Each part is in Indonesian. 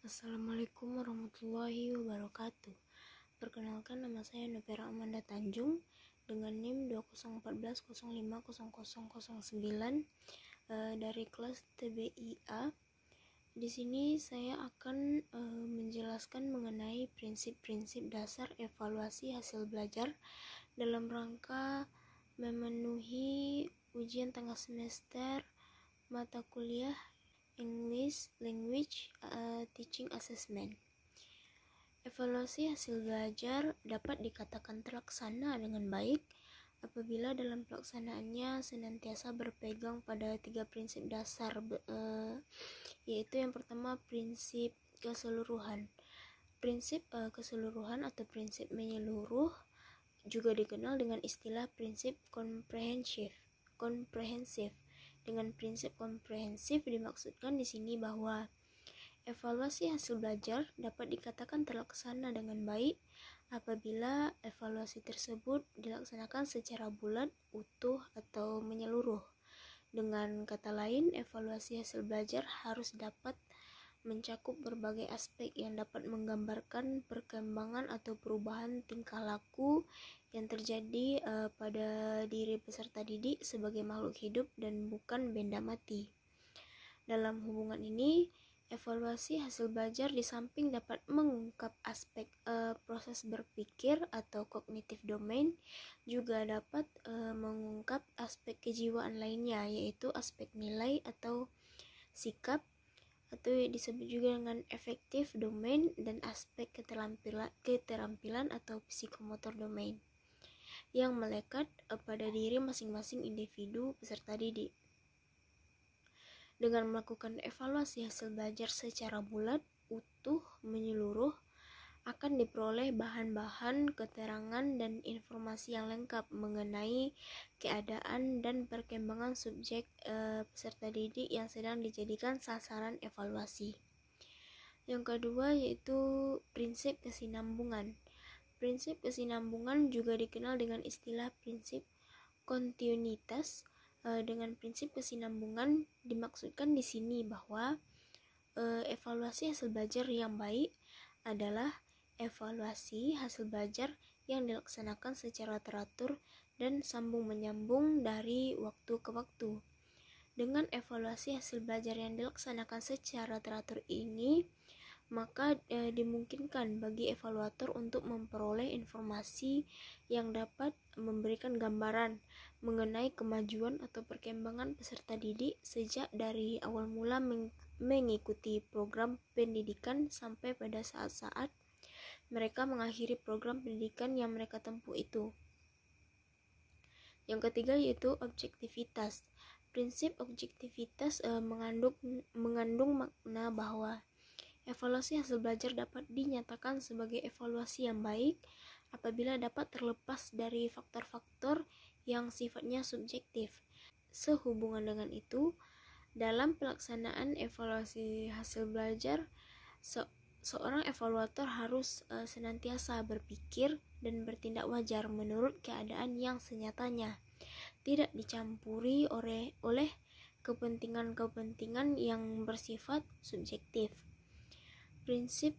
Assalamualaikum warahmatullahi wabarakatuh. Perkenalkan, nama saya Nopera Amanda Tanjung dengan NIM 2014050009 dari kelas TBIA. Di sini saya akan menjelaskan mengenai prinsip-prinsip dasar evaluasi hasil belajar dalam rangka memenuhi ujian tengah semester mata kuliah English Language Teaching Assessment. Evaluasi hasil belajar dapat dikatakan terlaksana dengan baik apabila dalam pelaksanaannya senantiasa berpegang pada 3 prinsip dasar, yaitu yang pertama prinsip keseluruhan. Prinsip keseluruhan atau prinsip menyeluruh juga dikenal dengan istilah prinsip komprehensif. Dengan prinsip komprehensif dimaksudkan di sini bahwa evaluasi hasil belajar dapat dikatakan terlaksana dengan baik apabila evaluasi tersebut dilaksanakan secara bulat, utuh, atau menyeluruh. Dengan kata lain, evaluasi hasil belajar harus dapat mencakup berbagai aspek yang dapat menggambarkan perkembangan atau perubahan tingkah laku yang terjadi pada diri peserta didik sebagai makhluk hidup dan bukan benda mati. Dalam hubungan ini, evaluasi hasil belajar di samping dapat mengungkap aspek proses berpikir atau cognitive domain, juga dapat mengungkap aspek kejiwaan lainnya, yaitu aspek nilai atau sikap, atau disebut juga dengan affective domain, dan aspek keterampilan atau psikomotor domain yang melekat pada diri masing-masing individu peserta didik. Dengan melakukan evaluasi hasil belajar secara bulat, utuh, menyeluruh, akan diperoleh bahan-bahan, keterangan, dan informasi yang lengkap mengenai keadaan dan perkembangan subjek peserta didik yang sedang dijadikan sasaran evaluasi. Yang kedua yaitu prinsip kesinambungan. Prinsip kesinambungan juga dikenal dengan istilah prinsip kontinuitas. Dengan prinsip kesinambungan dimaksudkan di sini bahwa evaluasi hasil belajar yang baik adalah evaluasi hasil belajar yang dilaksanakan secara teratur dan sambung menyambung dari waktu ke waktu. Dengan evaluasi hasil belajar yang dilaksanakan secara teratur ini, maka dimungkinkan bagi evaluator untuk memperoleh informasi yang dapat memberikan gambaran mengenai kemajuan atau perkembangan peserta didik sejak dari awal mula mengikuti program pendidikan sampai pada saat-saat mereka mengakhiri program pendidikan yang mereka tempuh itu. Yang ketiga yaitu objektivitas. Prinsip objektivitas mengandung makna bahwa evaluasi hasil belajar dapat dinyatakan sebagai evaluasi yang baik apabila dapat terlepas dari faktor-faktor yang sifatnya subjektif. Sehubungan dengan itu, dalam pelaksanaan evaluasi hasil belajar, seorang evaluator harus senantiasa berpikir dan bertindak wajar menurut keadaan yang senyatanya, tidak dicampuri oleh kepentingan-kepentingan yang bersifat subjektif. Prinsip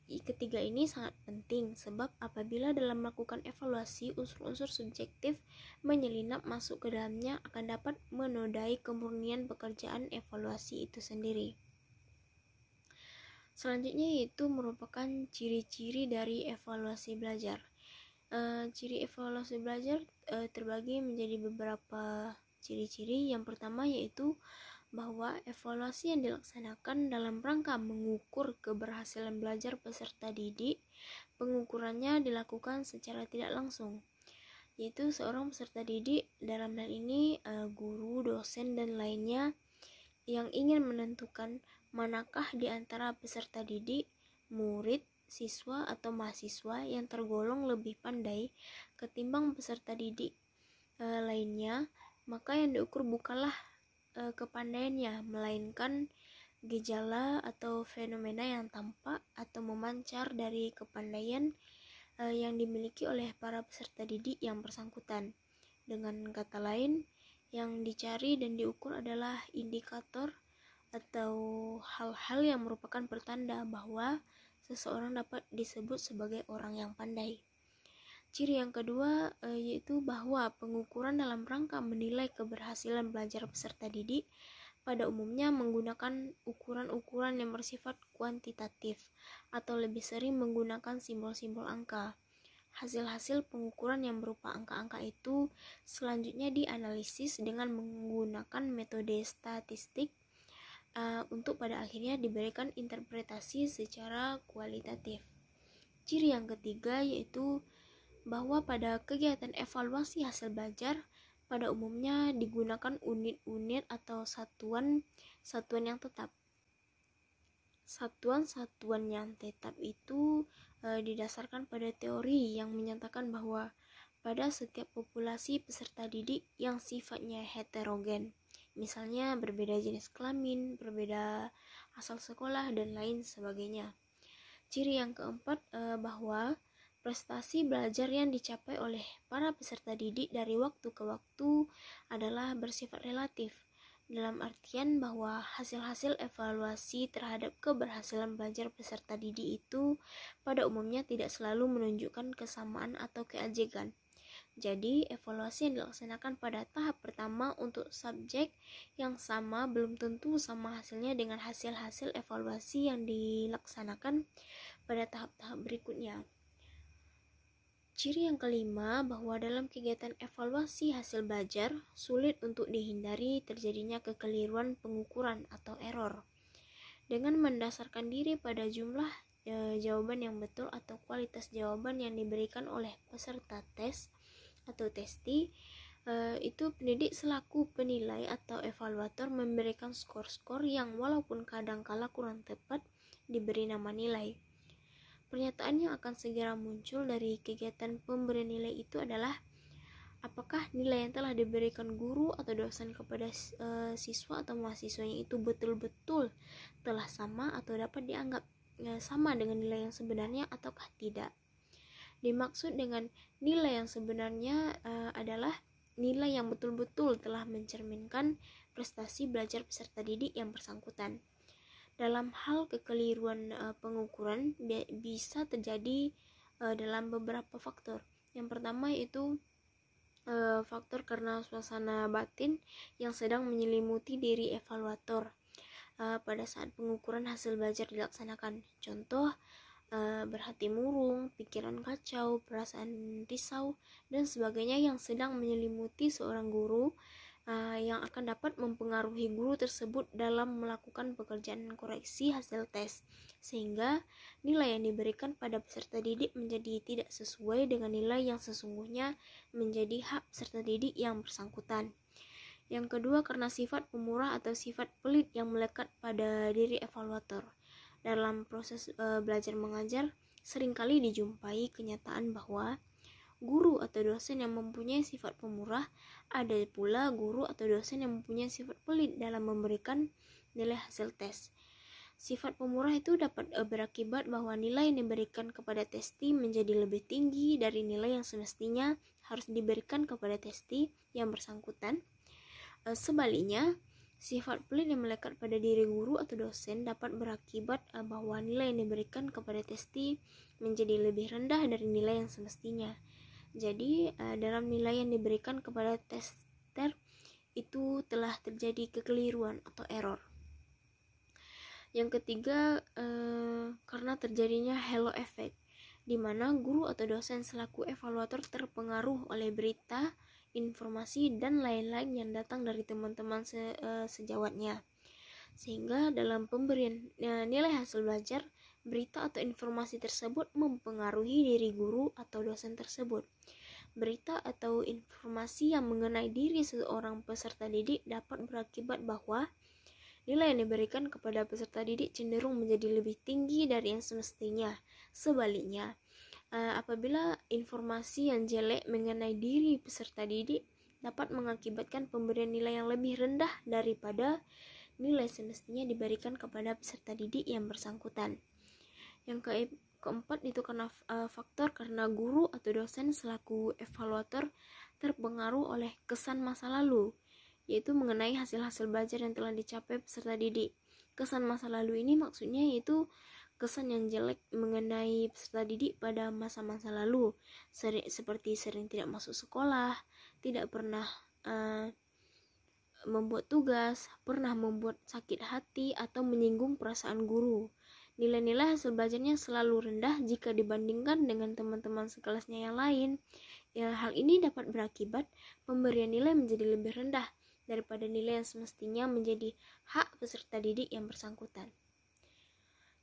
ketiga ini sangat penting sebab apabila dalam melakukan evaluasi unsur-unsur subjektif menyelinap masuk ke dalamnya akan dapat menodai kemurnian pekerjaan evaluasi itu sendiri. Selanjutnya yaitu merupakan ciri-ciri dari evaluasi belajar. Ciri evaluasi belajar terbagi menjadi beberapa ciri-ciri. Yang pertama yaitu bahwa evaluasi yang dilaksanakan dalam rangka mengukur keberhasilan belajar peserta didik, pengukurannya dilakukan secara tidak langsung, yaitu seorang peserta didik, dalam hal ini guru, dosen, dan lainnya, yang ingin menentukan manakah di antara peserta didik, murid, siswa, atau mahasiswa yang tergolong lebih pandai ketimbang peserta didik lainnya, maka yang diukur bukanlah kepandaiannya, melainkan gejala atau fenomena yang tampak atau memancar dari kepandaian yang dimiliki oleh para peserta didik yang bersangkutan. Dengan kata lain, yang dicari dan diukur adalah indikator atau hal-hal yang merupakan pertanda bahwa seseorang dapat disebut sebagai orang yang pandai. Ciri yang kedua yaitu bahwa pengukuran dalam rangka menilai keberhasilan belajar peserta didik pada umumnya menggunakan ukuran-ukuran yang bersifat kuantitatif atau lebih sering menggunakan simbol-simbol angka. Hasil-hasil pengukuran yang berupa angka-angka itu selanjutnya dianalisis dengan menggunakan metode statistik untuk pada akhirnya diberikan interpretasi secara kualitatif. Ciri yang ketiga yaitu bahwa pada kegiatan evaluasi hasil belajar pada umumnya digunakan unit-unit atau satuan-satuan yang tetap. Satuan-satuan yang tetap itu didasarkan pada teori yang menyatakan bahwa pada setiap populasi peserta didik yang sifatnya heterogen, misalnya berbeda jenis kelamin, berbeda asal sekolah, dan lain sebagainya. Ciri yang keempat bahwa prestasi belajar yang dicapai oleh para peserta didik dari waktu ke waktu adalah bersifat relatif, dalam artian bahwa hasil-hasil evaluasi terhadap keberhasilan belajar peserta didik itu pada umumnya tidak selalu menunjukkan kesamaan atau keajegan. Jadi, evaluasi yang dilaksanakan pada tahap pertama untuk subjek yang sama belum tentu sama hasilnya dengan hasil-hasil evaluasi yang dilaksanakan pada tahap-tahap berikutnya. Ciri yang kelima bahwa dalam kegiatan evaluasi hasil belajar sulit untuk dihindari terjadinya kekeliruan pengukuran atau error. Dengan mendasarkan diri pada jumlah jawaban yang betul atau kualitas jawaban yang diberikan oleh peserta tes atau testi, itu pendidik selaku penilai atau evaluator memberikan skor-skor yang walaupun kadangkala kurang tepat diberi nama nilai. Pernyataan yang akan segera muncul dari kegiatan pemberian nilai itu adalah apakah nilai yang telah diberikan guru atau dosen kepada siswa atau mahasiswanya itu betul-betul telah sama atau dapat dianggap sama dengan nilai yang sebenarnya ataukah tidak. Dimaksud dengan nilai yang sebenarnya adalah nilai yang betul-betul telah mencerminkan prestasi belajar peserta didik yang bersangkutan. Dalam hal kekeliruan pengukuran bisa terjadi dalam beberapa faktor. Yang pertama yaitu faktor karena suasana batin yang sedang menyelimuti diri evaluator pada saat pengukuran hasil belajar dilaksanakan. Contoh, berhati murung, pikiran kacau, perasaan risau, dan sebagainya yang sedang menyelimuti seorang guru yang akan dapat mempengaruhi guru tersebut dalam melakukan pekerjaan koreksi hasil tes, sehingga nilai yang diberikan pada peserta didik menjadi tidak sesuai dengan nilai yang sesungguhnya menjadi hak peserta didik yang bersangkutan. Yang kedua, karena sifat pemurah atau sifat pelit yang melekat pada diri evaluator. Dalam proses belajar mengajar, seringkali dijumpai kenyataan bahwa guru atau dosen yang mempunyai sifat pemurah, ada pula guru atau dosen yang mempunyai sifat pelit dalam memberikan nilai hasil tes. Sifat pemurah itu dapat berakibat bahwa nilai yang diberikan kepada testi menjadi lebih tinggi dari nilai yang semestinya harus diberikan kepada testi yang bersangkutan. Sebaliknya, sifat pelit yang melekat pada diri guru atau dosen dapat berakibat bahwa nilai yang diberikan kepada testi menjadi lebih rendah dari nilai yang semestinya. Jadi dalam nilai yang diberikan kepada tester itu telah terjadi kekeliruan atau error. Yang ketiga, karena terjadinya halo effect, di mana guru atau dosen selaku evaluator terpengaruh oleh berita, informasi, dan lain-lain yang datang dari teman-teman sejawatnya. Sehingga dalam pemberian nilai hasil belajar, berita atau informasi tersebut mempengaruhi diri guru atau dosen tersebut. Berita atau informasi yang mengenai diri seorang peserta didik dapat berakibat bahwa nilai yang diberikan kepada peserta didik cenderung menjadi lebih tinggi dari yang semestinya. Sebaliknya, apabila informasi yang jelek mengenai diri peserta didik dapat mengakibatkan pemberian nilai yang lebih rendah daripada nilai semestinya diberikan kepada peserta didik yang bersangkutan. Yang keempat itu karena faktor karena guru atau dosen selaku evaluator terpengaruh oleh kesan masa lalu, yaitu mengenai hasil-hasil belajar yang telah dicapai peserta didik. Kesan masa lalu ini maksudnya yaitu kesan yang jelek mengenai peserta didik pada masa-masa lalu, seperti sering tidak masuk sekolah, tidak pernah membuat tugas, pernah membuat sakit hati atau menyinggung perasaan guru. Nilai-nilai hasil belajarnya selalu rendah jika dibandingkan dengan teman-teman sekelasnya yang lain. Ya, hal ini dapat berakibat pemberian nilai menjadi lebih rendah daripada nilai yang semestinya menjadi hak peserta didik yang bersangkutan.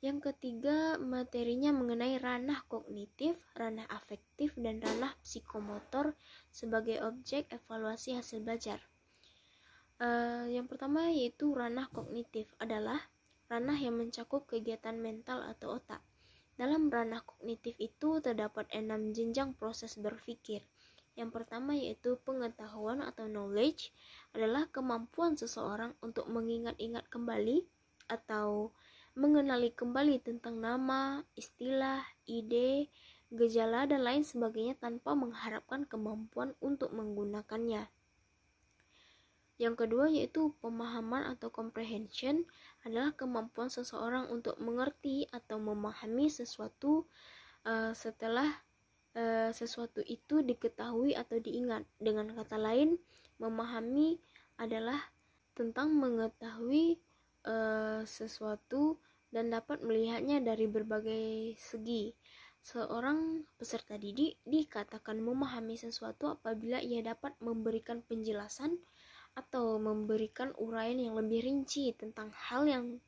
Yang ketiga, materinya mengenai ranah kognitif, ranah afektif, dan ranah psikomotor sebagai objek evaluasi hasil belajar. Yang pertama yaitu ranah kognitif adalah ranah yang mencakup kegiatan mental atau otak. Dalam ranah kognitif itu terdapat 6 jenjang proses berpikir. Yang pertama yaitu pengetahuan atau knowledge, adalah kemampuan seseorang untuk mengingat-ingat kembali atau mengenali kembali tentang nama, istilah, ide, gejala, dan lain sebagainya tanpa mengharapkan kemampuan untuk menggunakannya. Yang kedua yaitu pemahaman atau comprehension, adalah kemampuan seseorang untuk mengerti atau memahami sesuatu setelah sesuatu itu diketahui atau diingat. Dengan kata lain, memahami adalah tentang mengetahui sesuatu dan dapat melihatnya dari berbagai segi. Seorang peserta didik dikatakan memahami sesuatu apabila ia dapat memberikan penjelasan atau memberikan uraian yang lebih rinci tentang hal yang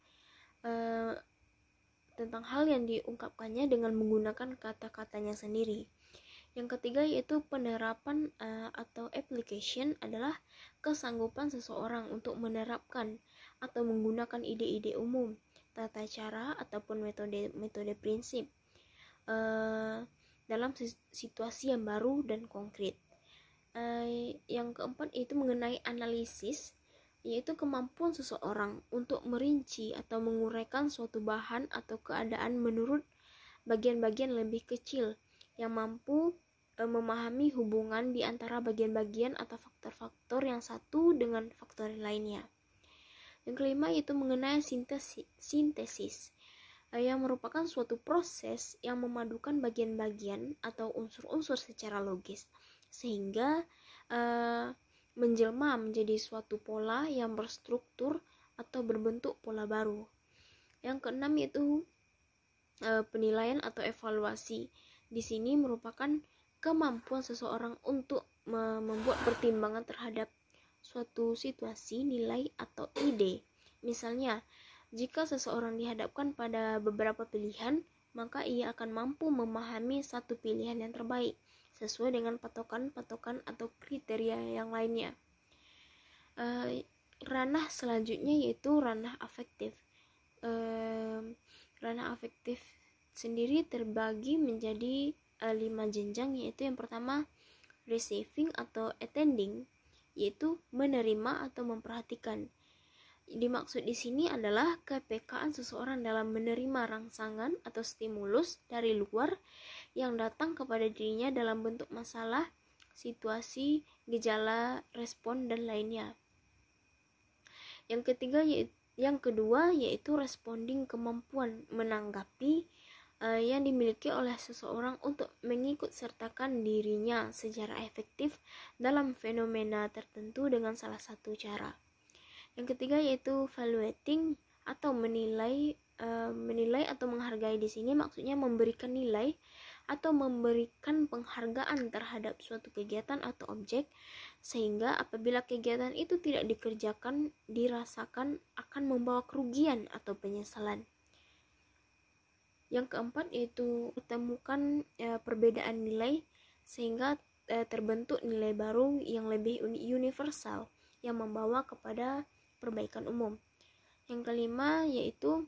diungkapkannya dengan menggunakan kata-katanya sendiri. Yang ketiga yaitu penerapan atau application, adalah kesanggupan seseorang untuk menerapkan atau menggunakan ide-ide umum, tata cara ataupun metode prinsip dalam situasi yang baru dan konkret. Yang keempat yaitu mengenai analisis, yaitu kemampuan seseorang untuk merinci atau menguraikan suatu bahan atau keadaan menurut bagian-bagian lebih kecil yang mampu memahami hubungan di antara bagian-bagian atau faktor-faktor yang satu dengan faktor lainnya. Yang kelima yaitu mengenai sintesis, yang merupakan suatu proses yang memadukan bagian-bagian atau unsur-unsur secara logis sehingga menjelma menjadi suatu pola yang berstruktur atau berbentuk pola baru. Yang keenam yaitu penilaian atau evaluasi. Di sini merupakan kemampuan seseorang untuk membuat pertimbangan terhadap suatu situasi, nilai, atau ide. Misalnya, jika seseorang dihadapkan pada beberapa pilihan, maka ia akan mampu memahami satu pilihan yang terbaik sesuai dengan patokan-patokan atau kriteria yang lainnya. Ranah selanjutnya yaitu ranah afektif. Ranah afektif sendiri terbagi menjadi 5 jenjang, yaitu yang pertama receiving atau attending, yaitu menerima atau memperhatikan. Dimaksud di sini adalah kepekaan seseorang dalam menerima rangsangan atau stimulus dari luar yang datang kepada dirinya dalam bentuk masalah, situasi, gejala, respon, dan lainnya. Yang kedua yaitu responding, kemampuan menanggapi yang dimiliki oleh seseorang untuk mengikut sertakan dirinya secara efektif dalam fenomena tertentu dengan salah satu cara. Yang ketiga yaitu evaluating atau menilai atau menghargai. Di sini maksudnya memberikan nilai atau memberikan penghargaan terhadap suatu kegiatan atau objek, sehingga apabila kegiatan itu tidak dikerjakan dirasakan akan membawa kerugian atau penyesalan. Yang keempat yaitu temukan perbedaan nilai sehingga terbentuk nilai baru yang lebih universal yang membawa kepada perbaikan umum. Yang kelima yaitu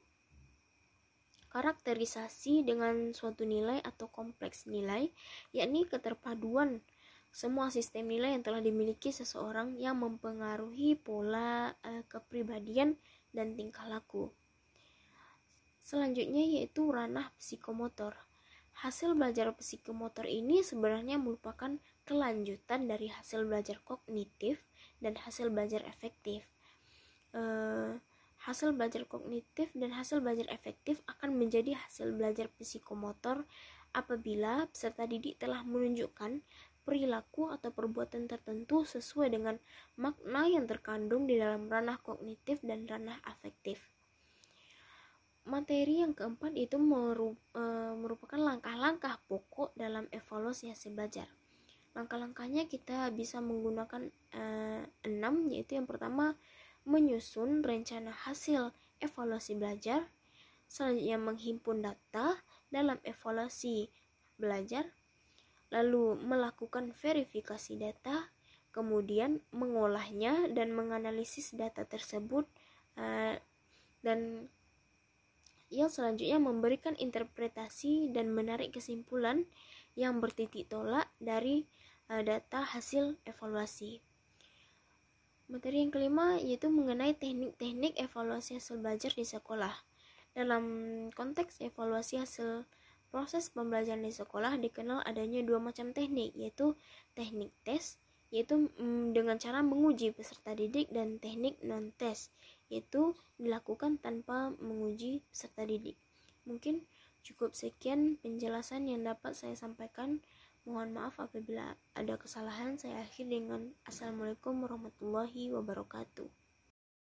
karakterisasi dengan suatu nilai atau kompleks nilai, yakni keterpaduan semua sistem nilai yang telah dimiliki seseorang yang mempengaruhi pola kepribadian dan tingkah laku. Selanjutnya yaitu ranah psikomotor. Hasil belajar psikomotor ini sebenarnya merupakan kelanjutan dari hasil belajar kognitif dan hasil belajar efektif. hasil belajar kognitif dan hasil belajar efektif akan menjadi hasil belajar psikomotor apabila peserta didik telah menunjukkan perilaku atau perbuatan tertentu sesuai dengan makna yang terkandung di dalam ranah kognitif dan ranah afektif. Materi yang keempat itu merupakan langkah-langkah pokok dalam evaluasi hasil belajar. Langkah-langkahnya kita bisa menggunakan 6, yaitu yang pertama menyusun rencana hasil evaluasi belajar, selanjutnya menghimpun data dalam evaluasi belajar, lalu melakukan verifikasi data, kemudian mengolahnya dan menganalisis data tersebut, dan yang selanjutnya memberikan interpretasi dan menarik kesimpulan yang bertitik tolak dari data hasil evaluasi. Materi yang kelima yaitu mengenai teknik-teknik evaluasi hasil belajar di sekolah. Dalam konteks evaluasi hasil proses pembelajaran di sekolah dikenal adanya 2 macam teknik, yaitu teknik tes, yaitu dengan cara menguji peserta didik, dan teknik non-tes, yaitu dilakukan tanpa menguji peserta didik. Mungkin cukup sekian penjelasan yang dapat saya sampaikan. Mohon maaf apabila ada kesalahan. Saya akhiri dengan Assalamualaikum warahmatullahi wabarakatuh.